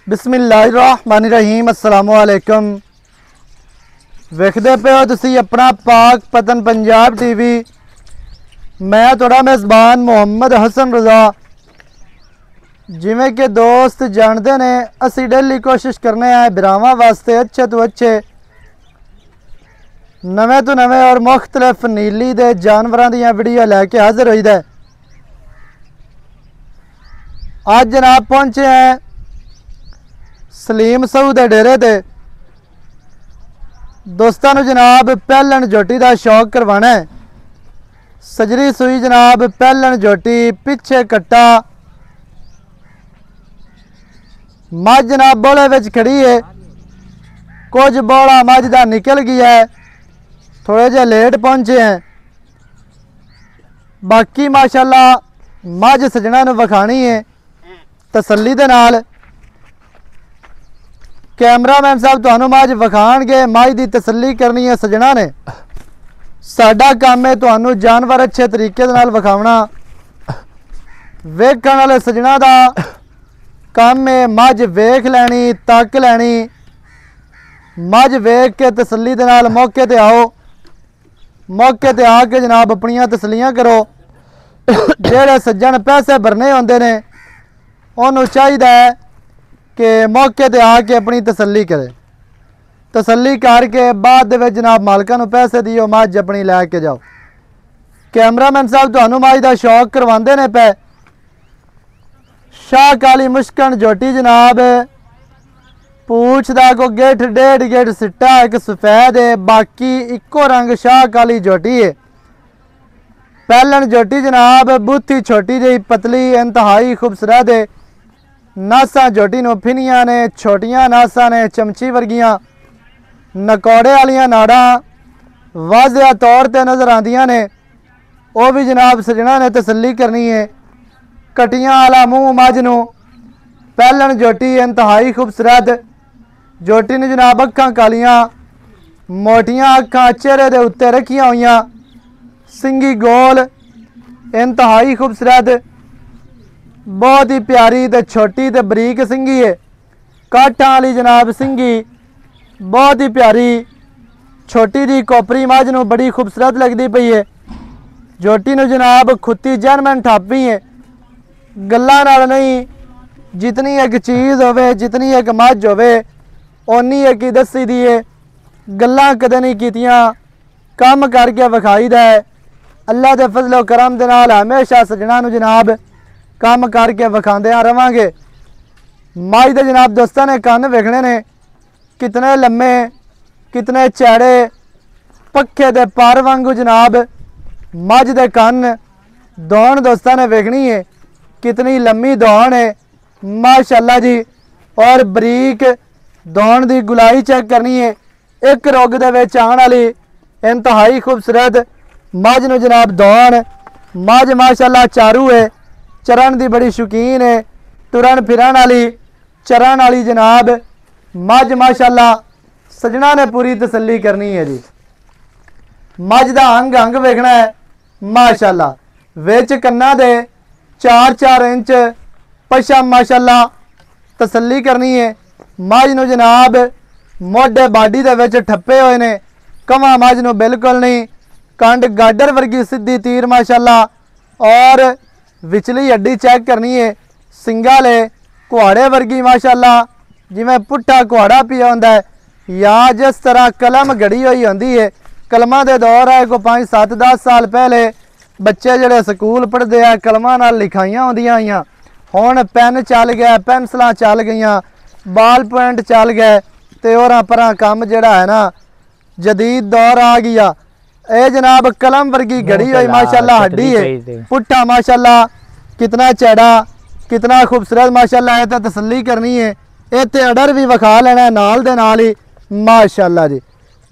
बिस्मिल्लाहिर्रहमानिर्रहीम अस्सलामुअलैकुम। वेखदे पे हो तुसी अपना पाक पतन पंजाब टीवी। मैं थोड़ा मेज़बान मुहम्मद हसन रज़ा। जिमें कि दोस्त जानते ने असी डेली कोशिश करने हैं बिरावां वास्ते अच्छे तो अच्छे नवे तो नवे और मुख्तलिफ नीली दे जानवरों दी वीडियो लैके हाजिर होई दे। आज जनाब पहुंचे हैं सलीम साहू दे डेरे ते। दोस्तों नूं जनाब पहलन जोटी का शौक करवाना है। सजरी सुई जनाब पहलन जोटी, पिछे कट्टा मझ जनाब बोले विच खड़ी है। कुछ बोला मझ का निकल गया है, थोड़े जे लेट पहुंचे हैं। बाकी माशाल्लाह मझ सजना नूं विखाणी है तसल्ली दे नाल। कैमरामैन साहब तुहानूं मझ विखाणगे, मझ की तसल्ली करनी है सजना ने। साडा काम है तुहानूं जानवर अच्छे तरीके दे नाल विखावना। वेखण वाले सजना दा काम है मझ वेख लैनी, तक लैनी। मझ वेख के तसल्ली दे नाल मौके ते आओ, मौके ते आके जनाब अपनियां तसल्लियां करो। जेड़े सज्जन पैसे भरने होंदे ने उन्होंने चाहिए कि मौके ते आके अपनी तसल्ली करे। तसल्ली करके बाद दे विच जनाब मालकां नूं पैसे दिओ, मझ अपनी लैके जाओ। कैमरामैन साहब तुहानूं मझ दा शौक करवांदे ने पे। शाह काली मुश्कन जोटी जनाब, पूछ दा को गेठ 1.5 गेठ सिट्टा, एक सफेद है, बाकी इको रंग शाह काली जोटी है। पहलन जोटी जनाब बूथी छोटी जी पतली इंतहाई खूबसूरत है। नासा जोटी नूं फिनियां ने, छोटियां नासा ने चमची वर्गियां। नकौड़े वालियां नाड़ा वाज़िया तौर पर नज़र आंदियां ने। वह भी जनाब सजना ने तसल्ली करनी है। कटियां वाला मूँह मझ नूं। पहलन जोटी इंतहाई खूबसूरत जोटी ने जनाब अखां कालियां, मोटियां अखां चेहरे दे उत्ते रखियां हुई, सिंगी गोल इंतहाई खूबसूरत, बहुत ही प्यारी ते छोटी ते बरीक सिंगी है। काठां वाली जनाब सिंगी बहुत ही प्यारी, छोटी जी कोपरी मझ नूं बड़ी खूबसूरत लगती पई है। जोटी नूं जनाब खुत्ती जर्मन ठापी है। गल्लां नाल नहीं, जितनी एक चीज़ होवे, जितनी एक मझ होवे उन्नी एक ही दसी दी है। गल्लां कदे नहीं कीतियां, काम करके विखाई दा है। अल्लाह के फजलो करम दे नाल हमेशा सजना नूं जनाब काम करके विखांदियां रवांगे। मझ दे जनाब दोस्तों ने कन्न वेखने ने कितने लम्मे, कितने चैड़े, पक्खे दे पर वांगू जनाब मझ दे कन्न। दौड़ दोस्तों ने वेखनी है कितनी लम्मी दौड़ है माशाल्लाह जी। और बरीक दौड़ की गुलाई चेक करनी है। एक रोग दे विच आने वाली इंतहाई खूबसूरत मझ नूं जनाब दौड़। मझ माशाल्लाह चारू है, चरण की बड़ी शौकीन है, तुरन फिरन वाली, चरण वाली जनाब मझ माशाल्लाह सजना ने पूरी तसल्ली करनी है जी। मझ का अंग अंग वेखना है माशाल्लाह। विच कन्ना दे 4-4 इंच पछा माशाल्लाह तसल्ली करनी है। मझ नूं जनाब मोढे बाडी दे विच ठप्पे हुए ने, कवां मझ नूं बिल्कुल नहीं। कंड गाडर वर्गी सीधी तीर माशाल्लाह। और विचली हड्डी चेक करनी है सिंगा ले कुहाड़े वर्गी माशाल्लाह, जिवें पुट्ठा कुहाड़ा पिया होंदा है या जिस तरह कलम गड़ी हुई होंदी है। कलमां दे दौर है को 5-7-10 साल पहले बच्चे जिहड़े स्कूल पढ़ते हैं कलमां नाल लिखाइयां होंदियां आईयां। हुण पेन चल गया, पेंसिलां चल गईयां, बाल पॉइंट चल गए ते होरां परां काम जिहड़ा है ना जदीद दौर आ गया। ए जनाब कलम वर्गी घड़ी हुई माशाल्लाह हड्डी है, पुट्ठा माशाल्लाह कितना चैड़ा, कितना खूबसूरत माशाल्लाह है। तो तसल्ली करनी है। इत्थे अडर भी विखा लेना है नाल दे नाल ही माशाल्लाह जी।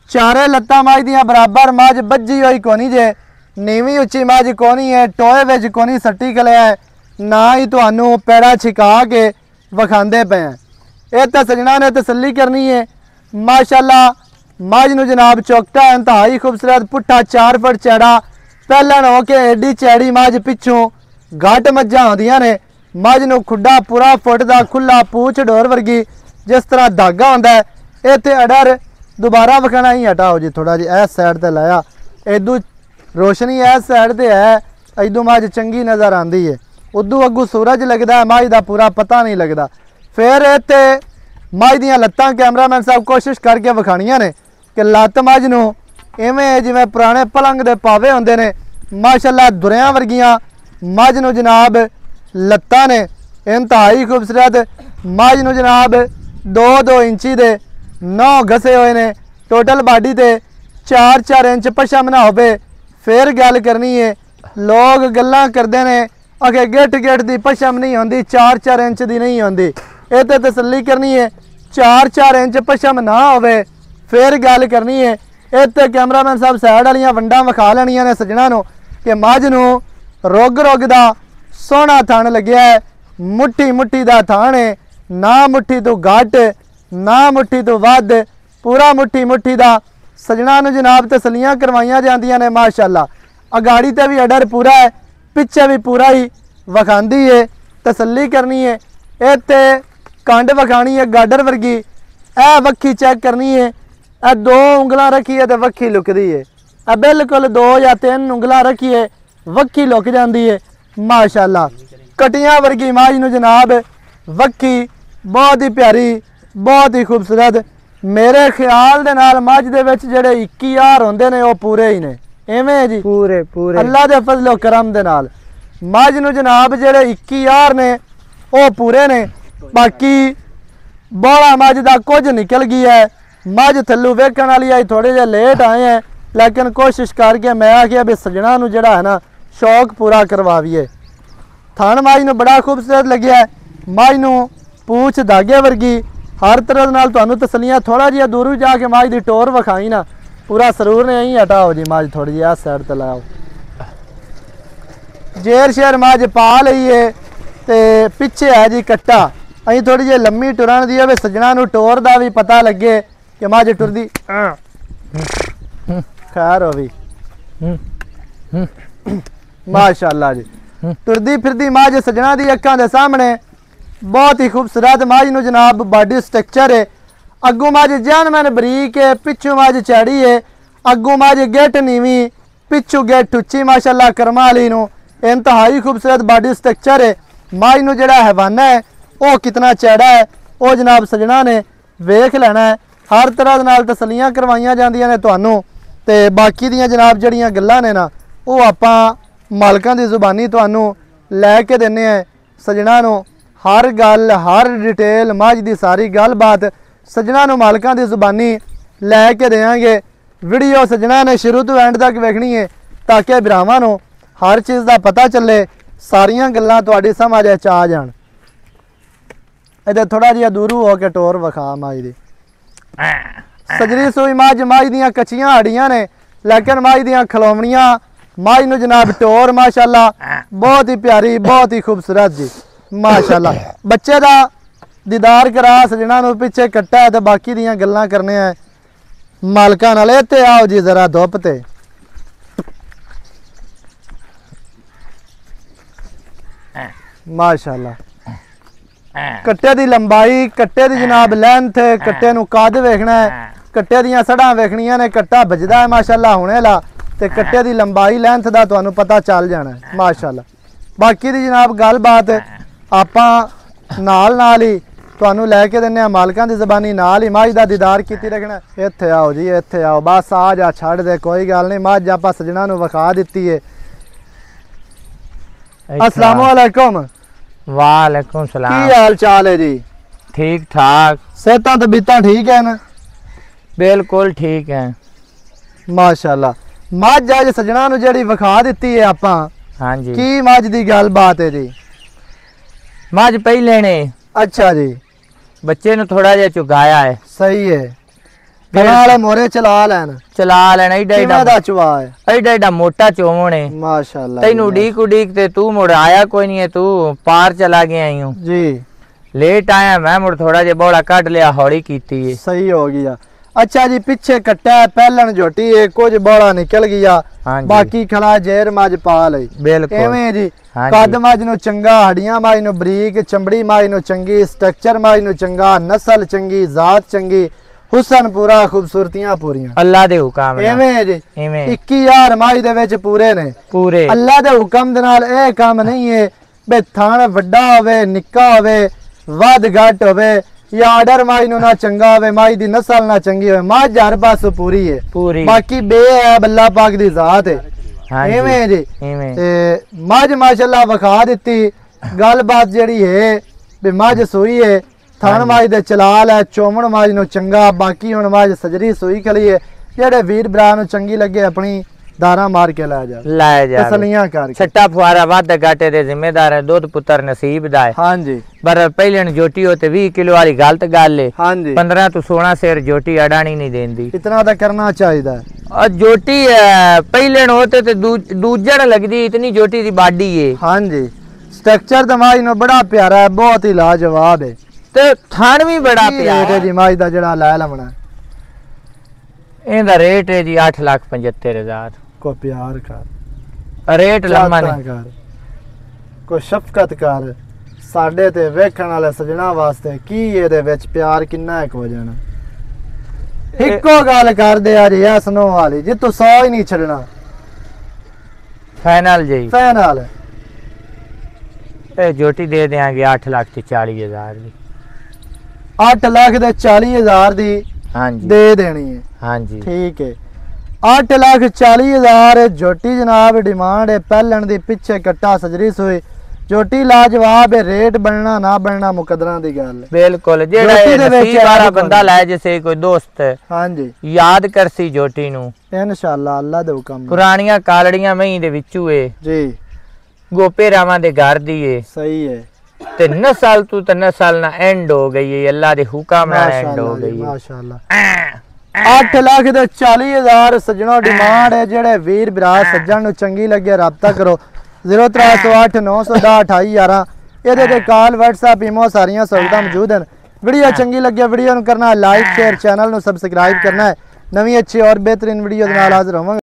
चारे लत्तां मझ दियां बराबर, मझ बज्जी हुई कोनी जे, नीवी उच्ची मझ कोनी है, टोए विच कोनी सट्टी कलिया है, ना ही तुहानूं पैड़ा छिका के विखांदे पे हैं। ये तो सजना ने तसल्ली करनी है माशाल्लाह। मझ नूं जनाब चौकटा इंतहाई खूबसूरत, पुट्ठा 4 फुट चैड़ा, पहलन हो के एडी चैड़ी मझ पिछों घट मझां होंदियां ने मझ नूं खुड्डा पूरा फुट दा खुला, पूछ डोर वर्गी जिस तरह धागा हुंदा है। इत्थे अडर दोबारा विखाना ही हटाओ जी, थोड़ा जी इस साइड ते लाया, इदू रोशनी इस साइड ते है, इदू मझ चंगी नज़र आती है। उदू अगू सूरज लगता है, मझ का पूरा पता नहीं लगता। फिर इत्थे मझ दियां लत्तां कैमरामैन साहब कोशिश करके विखाणियां ने कि लत्त मझ नूं इवें जिवें पुराने पलंग दे पावे हुंदे ने, माशाअल्लाह दुरियां वर्गियां मझ नूं जनाब लत्तां ने, इंतहाई खूबसूरत। मझ नूं जनाब 2-2 इंची दे 9 घसे हुए ने, टोटल बाडी ते 4-4 इंच पशम ना होवे। फिर गल करनी है, लोग गल्लां करदे ने अगे गिट गिट दी पशम नहीं होंदी, 4-4 इंच दी नहीं होंदी। ये तो तसल्ली करनी है 4-4 इंच पशम ना होवे। फिर गल करनी है, इत्ते कैमरामैन साहब साइड वालियां वंडां विखा लैणियां ने सज्जणा नूं कि मझ नूं रुग रुग दा सोहना थण लग्या है, मुट्ठी मुट्ठी दा थण है, ना मुट्ठी तो घट ना मुट्ठी तो वध, पूरा मुट्ठी मुट्ठी दा सज्जणा नूं जनाब तसलियां करवाइयां जांदियां ने। माशाअल्लाह अगाड़ी ते भी अडर पूरा है, पिछे भी पूरा ही विखांदी है, तसल्ली करनी है। इत्ते कंड विखानी है गाडर वर्गी, ए वक्खी चेक करनी है, ए 2 उंगलां रखी है तो वक्खी लुकदी है, ए बिल्कुल 2 या 3 उंगलां रखी है वक्खी लुक जाती है। माशाअल्लाह कटियां वर्गी मझ नूं जनाब वक्खी बहुत ही प्यारी, बहुत ही खूबसूरत। मेरे ख्याल दे नाल मझ दे विच जिहड़े 21,000 होंदे ने वो पूरे ही ने, इवें जी पूरे पूरे अल्लाह दे फजलो करम दे नाल मझ नूं जनाब जिहड़े 21,000 ने वो पूरे ने। बाकी बड़ा मझ दा कुछ निकल गया है, मझ थल्लू वेखण वाली आई, थोड़े जे लेट आए हैं, लेकिन कोशिश करके मैं आखिया भी सज्जणा नूं जिहड़ा है ना शौक पूरा करवावीए। थण मझ नूं बड़ा खूबसूरत लग्या है, मझ नूं पूछ धागे वर्गी, हर तरह नाल तुहानूं तसलियां। थोड़ा जिहा दूर जाके मझ दी टोर विखाई ना, पूरा सरूर ने यहीं हटाओ जी, मझ थोड़ी जी इस साइड ते लाओ। जेर शेर मझ पा लई है ते पिछे है जी कट्टा, अं थोड़ी जी लम्मी टुरन दी है, सज्जणा नूं टोर दा भी पता लगे कि मझ टुरदी। खैर हो भी माशाअल्लाह जी, टुरदी फिरदी मझ सज्जणा दी अक्खां दे सामने बहुत ही खूबसूरत। मझ नूं जनाब बॉडी स्ट्रक्चर है, अगू मझ जानमैन बरीक है, पिछू मझ चैड़ी है, अगू मझ गिट नीवी, पिछू गिट उच्ची। माशाअल्लाह करमा वाली नूं इंतहाई खूबसूरत बॉडी स्ट्रक्चर है। मझ नूं जिहड़ा हैवाना है वो कितना चैड़ा है वो जनाब सज्जणा ने वेख लेना है। हर तरह दे नाल तसलियां करवाइयां जांदियां ने तुहानूं, ते बाकी दियां जनाब जिहड़ियां गल्लां ने ना वो आपां मालकां दी जुबानी तुहानूं लैके दिंदे हैं। सज्जणा नूं हर गल हर डिटेल मझ दी सारी गल बात सज्जणा नूं मालकां दी जुबानी लैके देंगे। वीडियो सज्जणा ने शुरू तो एंड तक वेखनी है ताकि भरावां नूं हर चीज़ का पता चले, सारियां गल्लां तुहाडी समझ आ जाण। इधर थोड़ा जिहा दूरू हो के टोर विखा मझ दी। सजरी सूई मझ दियां कच्चियां हड्डियां ने, लेकिन मझ दियां खलोवणियां, मझ नूं जनाब टोर माशाअल्लाह बहुत ही प्यारी, बहुत ही खूबसूरत जी माशाअल्लाह। बच्चे दा दीदार करा सजना नूं, पिछे कट्टा है तो बाकी दियां गल्लां करने हैं मालकां नाल। इत्थे आओ जी जरा धुप ते। माशाअल्लाह कट्टे दी लंबाई, कट्टे दी जनाब लेंथ, कट्टे नूं कद वेखना है, कट्टे दियां सड़ां वेखणियां ने, कट्टा बजदा है माशाअल्लाह हुणे ला, ते कट्टे दी लंबाई लेंथ दा तुहानूं पता चल जाना है माशाअल्लाह। बाकी दी जनाब गल बात आपां नाल ही तुहानूं लैके दिंदे आं मालकां दी ज़बानी, नाल ही मझ दा दीदार कीती रखना। इत्थे आओ जी, इत्थे आओ, बस आ जा छड्ड दे, कोई गल नहीं। मझ आपां सज्जणा नूं विखा दित्ती है। अस्सलामु अलैकुम। वालेकुम सलाम। की हाल चाल है जी? ठीक ठाक। सेहतां तबीयतां ठीक है ना? बिल्कुल ठीक है माशाअल्लाह। मझ अज सज्जणा नूं जिहड़ी विखा दित्ती है आपां, हाँ जी, की मझ दी गल बात है जी? मझ पहले ने अच्छा जी, बच्चे ने थोड़ा जिहा चुगाया है। सही है, गलाले मोरे चला लैन, चला लेना। एडा किवें एडा दा चवा है? एडा एडा मोटा चोमण है माशाअल्लाह। तैनू उडीक उडीक ते तू मुड़ आया कोई नहीं है, तू पार चला गया आई हूँ जी। लेट आया मैं, मुड़ थोड़ा जिहा बौड़ा कट लिया, हौली कीती है। सही हो गया। अच्छा जी पिछे कट्टा है पहलन झोटी है कुछ बड़ा निकल गया हाँ जी। बाकी खला जेर मज पाल है बिल्कुल एवें जी हाँ कद जी। मज नु चंगा हड्डियां मज नु बरीक चमड़ी मज नु चंगी स्ट्रक्चर मज नु चंगा नस्ल चंगी जात चंगी हुसन पूरा खूबसूरतियां पूरियां अल्लाह दे हुक्म नाल एवें जी एवें 21000 मज दे विच पूरे ने पूरे अल्लाह दे हुक्म दे नाल ए काम नहीं है बे थान वड्डा होवे निक्का होवे वध घट होवे या आर्डर माई नु ना चंगा होवे माई दी नस्ल ना चंगी होवे मज हर पासों पूरी है पूरी बाकी बे है अल्लाह पाक दी जात है हाँ जी। एवें जी एवें ते मज माशाअल्लाह वखा दित्ती गलबात जेड़ी है बे मज सूई है थान मज दे चलाल है चोमन मज नु चंगा बाकी हुण मज सजरी सूई खली है जेड़े वीर भरा नु चंगी लगे अपनी दारा मार के ला जा लाया जा तसलियां कर छट्टा फुआरा वाद घाटे दे जिम्मेदार है दुध पुत्र नसीब दा है हां जी पर पहले जोटी होते 20 किलो वाली गलत गल है हां जी 15 तो 16 शेर जोटी अडानी नहीं देंदी इतना तो करना चाहिए और जोटी पहले होते तो दूजन लगदी इतनी जोटी दी बाडी है हाँ जी स्ट्रक्चर तो माई नो बड़ा प्यारा है बहुत ही लाजवाब है ते थान भी बड़ा रेट प्यारा है जी माई दा जड़ा लै लवना इनदा रेट है जी 8,75,000 को प्यार कर रेट लम्मा चाहता नहीं कर को शफकत कर साडे ते वेखण वाले सजना वास्ते की ਇਹਦੇ ਵਿੱਚ ਪਿਆਰ ਕਿੰਨਾ ਇੱਕ ਹੋ ਜਾਣਾ ਇੱਕੋ ਗੱਲ ਕਰਦੇ ਆ ਜੀ ਐ ਸੁਣੋ ਵਾਲੀ ਜੇ ਤੂੰ 100 ਹੀ ਨਹੀਂ ਛੱਡਣਾ फाइनल जी ਫੈਨ ਹਾਲ ए जोटी दे देंगे 8,40,000 की 8 ਲੱਖ ਦੇ 40000 ਦੀ हाँ जी ਦੇ ਦੇਣੀ ਹੈ हाँ जी ठीक है 8,40,000 झोटी जनाब डिमांड है पहलन दी पिछे कट्टा सजरी सोई झोटी लाजवाब है रेट बनना ना बनना मुकदरा दी गल है बिल्कुल जेड़ा जोटी दे विच नसीब वाला है बंदा लाए जैसे कोई दोस्त हाँ जी याद करसी जोटी नु इंशाअल्लाह अल्लाह दे हुक्म नाल। पुरानियां कालड़ियां मई दे विचू है जी गोपे रामा दे घर दी है सही है ते नस्ल तू ते नस्ल ना एंड हो गई है अल्लाह दे हुक्म ना एंड हो गई है माशाअल्लाह 8,40,000 सजनों डिमांड है जेड़े वीर भरा सज्जन नु चंगी लगे राब्ता करो 0308 910 2811 ਇਹਦੇ ਤੇ ਕਾਲ WhatsApp ਈਮੋ ਸਾਰੀਆਂ ਸਹੂਲਤਾਂ ਮੌਜੂਦ ਹਨ ਵੀਡੀਓ ਚੰਗੀ ਲੱਗੇ ਵੀਡੀਓ ਨੂੰ ਕਰਨਾ ਲਾਈਕ ਸ਼ੇਅਰ ਚੈਨਲ ਨੂੰ ਸਬਸਕ੍ਰਾਈਬ ਕਰਨਾ ਹੈ ਨਵੀਂ ਅੱਛੀ ਔਰ ਬਿਹਤਰੀਨ ਵੀਡੀਓ ਦੇ ਨਾਲ ਹਾਜ਼ਰ ਹੋਵਾਂਗੇ।